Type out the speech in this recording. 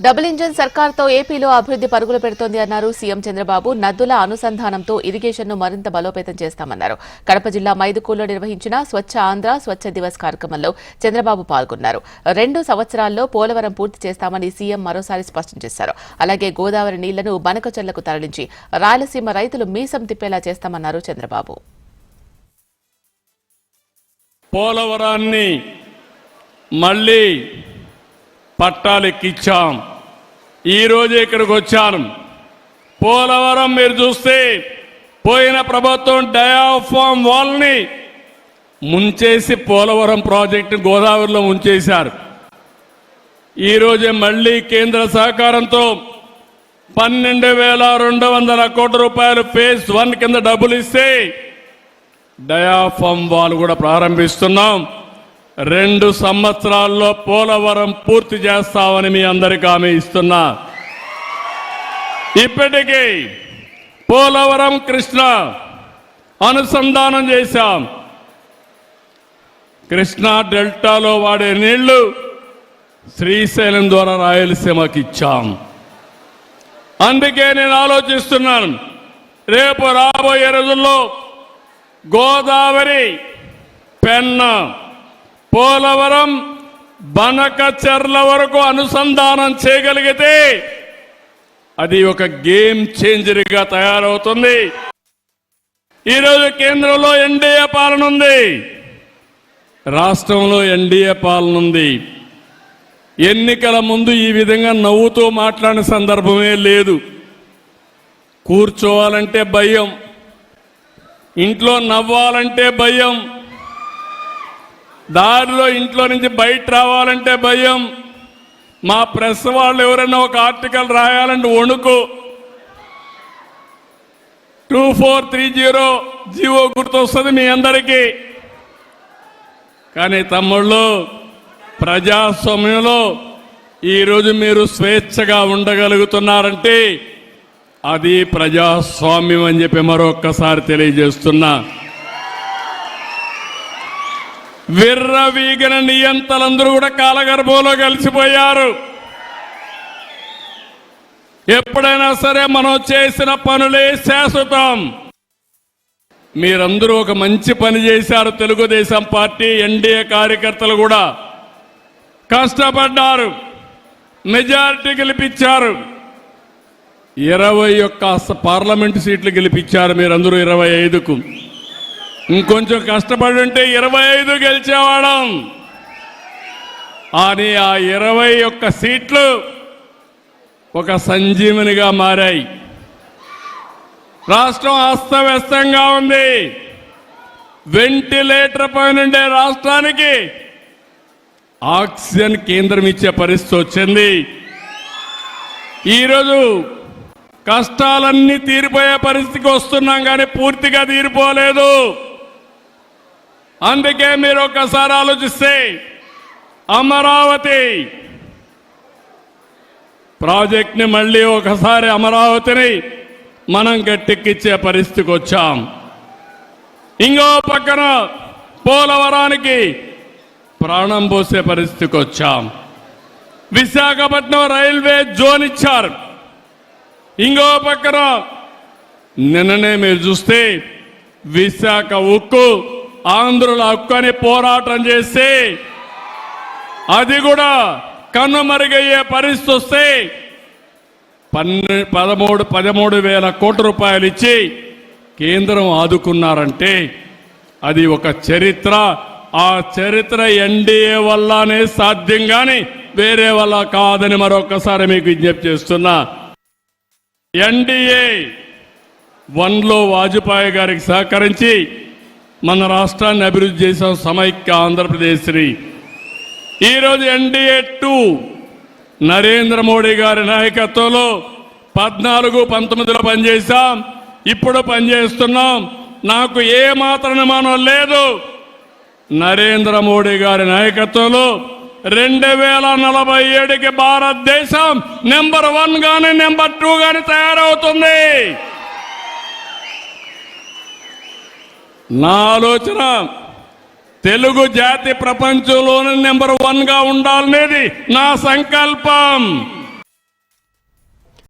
Double engine సర్కార్తో ఏపీలో అభివృద్ధి పరుగులు పెడుతోంది అన్నారు సీఎం చంద్రబాబు. నదుల అనుసంధానంతో ఇరిగేషన్ను మరింత బలోపేతం చేస్తామన్నారు. కడప జిల్లా మైదుకూరులో నిర్వహించిన స్వచ్ఛ ఆంధ్ర స్వచ్ఛ దివస్ కార్యక్రమంలో చంద్రబాబు పాల్గొన్నారు. 2 సంవత్సరాల్లో పోలవరం పూర్తి చేస్తామని సీఎం మరోసారి స్పష్టం చేశారు. అలాగే గోదావరి నీళ్లను బనకచెర్లకు తరలించి రాయలసీమ రైతులు మీసం తిప్పేలా చేస్తామన్నారు చంద్రబాబు. పోలవరాన్ని మళ్ళీ పట్టాలెక్కించాం. ఈరోజు ఇక్కడికి వచ్చాను. పోలవరం మీరు చూస్తే పోయిన ప్రభుత్వం డయాఫామ్ వాల్ని ముంచేసి పోలవరం ప్రాజెక్టు గోదావరిలో ముంచేశారు. ఈరోజే మళ్ళీ కేంద్ర సహకారంతో 12,200 కోట్ల రూపాయలు ఫేజ్ 1 కింద డబ్బులు ఇస్తే డయాఫామ్ వాల్ కూడా ప్రారంభిస్తున్నాం. 2 సంవత్సరాల్లో పోలవరం పూర్తి చేస్తామని మీ అందరికీ హామీ ఇస్తున్నా. ఇప్పటికీ పోలవరం కృష్ణ అనుసంధానం చేశాం. కృష్ణా డెల్టాలో వాడే నీళ్లు శ్రీశైలం ద్వారా రాయలసీమకి ఇచ్చాం. అందుకే నేను ఆలోచిస్తున్నాను, రేపు రాబోయే రోజుల్లో గోదావరి, పెన్నా, పోలవరం, బనకచెర్ల వరకు అనుసంధానం చేయగలిగితే అది ఒక గేమ్ చేంజర్గా తయారవుతుంది. ఈరోజు కేంద్రంలో ఎన్డీఏ పాలన ఉంది, రాష్ట్రంలో ఎన్డీఏ పాలన ఉంది. ఎన్నికల ముందు ఈ విధంగా నవ్వుతూ మాట్లాడిన సందర్భమే లేదు. కూర్చోవాలంటే భయం, ఇంట్లో నవ్వాలంటే భయం, దారిలో ఇంట్లో నుంచి బయట రావాలంటే భయం. మా ప్రెస్ వాళ్ళు ఎవరైనా ఒక ఆర్టికల్ రాయాలంటే వణుకు. 2430 జీవో గుర్తొస్తుంది మీ అందరికీ. కానీ తమ్ముళ్ళు, ప్రజాస్వామ్యంలో ఈరోజు మీరు స్వేచ్ఛగా ఉండగలుగుతున్నారంటే అది ప్రజాస్వామ్యం అని చెప్పి మరొక్కసారి తెలియజేస్తున్నా. విర్రవీగిన నియంతలందరూ కూడా కాలగర్భంలో కలిసిపోయారు. ఎప్పుడైనా సరే మనం చేసిన పనులే శాశ్వతం. మీరందరూ ఒక మంచి పని చేశారు. తెలుగుదేశం పార్టీ, ఎన్డీఏ కార్యకర్తలు కూడా కష్టపడ్డారు, మెజారిటీ గెలిపించారు. 21 పార్లమెంటు సీట్లు గెలిపించారు మీరందరూ 25కు. ఇంకొంచెం కష్టపడి ఉంటే 25 గెలిచేవాళ్ళం. అని ఆ 21 సీట్లు ఒక సంజీవనిగా మారాయి. రాష్ట్రం అస్తవ్యస్తంగా ఉంది. వెంటిలేటర్ పైనుండే రాష్ట్రానికి ఆక్సిజన్ కేంద్రం ఇచ్చే పరిస్థితి వచ్చింది. ఈరోజు కష్టాలన్నీ తీరిపోయే పరిస్థితికి వస్తున్నాం, కానీ పూర్తిగా తీరిపోలేదు. అందుకే మీరు ఒక్కసారి ఆలోచిస్తే అమరావతి ప్రాజెక్ట్ని మళ్ళీ ఒకసారి అమరావతిని మనం గట్టెక్కిచ్చే పరిస్థితికి వచ్చాం. ఇంకో పక్కన పోలవరానికి ప్రాణం పోసే పరిస్థితికి వచ్చాం. విశాఖపట్నం రైల్వే జోన్ ఇచ్చారు. ఇంకో పక్కన నిన్ననే మీరు చూస్తే విశాఖ ఉక్కు, ఆంధ్రుల హక్కు అని పోరాటం చేస్తే అది కూడా కన్నుమరుగయ్యే పరిస్థితి వస్తే 13,000 కోట్ల రూపాయలు ఇచ్చి కేంద్రం ఆదుకున్నారంటే అది ఒక చరిత్ర. ఆ చరిత్ర ఎన్డీఏ వల్లనే సాధ్యం, కానీ వేరే వల్ల కాదని మరొకసారి మీకు విజ్ఞప్తి చేస్తున్నా. ఎన్డీఏ 1లో వాజ్పేయి గారికి సహకరించి మన రాష్ట్రాన్ని అభివృద్ధి చేసాం, సమైక్య ఆంధ్రప్రదేశ్ని. ఈరోజు ఎన్డీఏ 2 నరేంద్ర మోడీ గారి నాయకత్వంలో 14-19లో పనిచేశాం, ఇప్పుడు పనిచేస్తున్నాం. నాకు ఏ మాత్రం అనుమానం లేదు, నరేంద్ర మోడీ గారి నాయకత్వంలో 2047కి భారతదేశం నెంబర్ 1 గాని నెంబర్ 2 గాని తయారవుతుంది. నా ఆలోచన తెలుగు జాతి ప్రపంచంలోనే నెంబర్ 1గా ఉండాలనేది నా సంకల్పం.